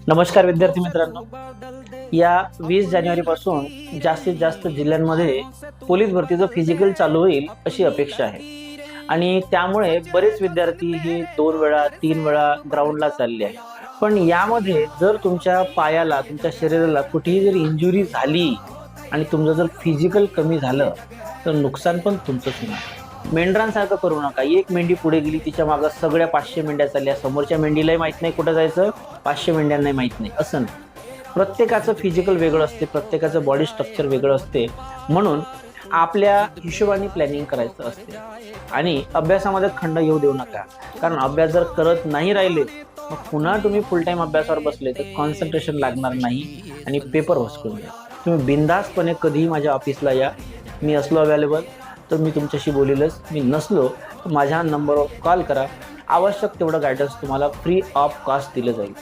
नमस्कार विद्यार्थी मित्रांनो. या 20 जानेवारीपासून जास्तीत जास्त जिल्ह्यांमध्ये पोलीस भरतीचं फिजिकल चालू होईल अशी अपेक्षा आहे. आणि त्यामुळे बरेच विद्यार्थी हे 2 वेळा 3 वेळा ग्राउंडला चालले आहेत. पण यामध्ये जर तुमच्या पायाला, तुमच्या शरीराला कुठेही जर इंजुरी झाली आणि तुमचं जर फिजिकल कमी झालं तर नुकसान पण तुमचंच होणार. मेंढरांसारखं करू नका. एक मेंढी पुढे गेली, तिच्या मागं सगळ्या 500 मेंढ्या चालल्या. समोरच्या मेंढीलाही माहित नाही कुठं जायचं, 500 मेंढ्यांनाही माहित नाही, असं नाही. प्रत्येकाचं फिजिकल वेगळं असते, प्रत्येकाचं बॉडी स्ट्रक्चर वेगळं असते. म्हणून आपल्या हिशोबाने प्लॅनिंग करायचं असते आणि अभ्यासामध्ये खंड येऊ देऊ नका. कारण अभ्यास जर करत नाही राहिले मग पुन्हा तुम्ही फुल टाईम अभ्यासावर बसले तर कॉन्सन्ट्रेशन लागणार नाही आणि पेपर हुसकून द्या. तुम्ही बिनधास्तपणे कधीही माझ्या ऑफिसला या. मी असलो अवेलेबल तर मी तुमच्याशी बोलेलच. मी नसलो तर माझ्या नंबरवर कॉल करा. आवश्यक तेवढं गायडन्स तुम्हाला फ्री ऑफ कॉस्ट दिलं जाईल.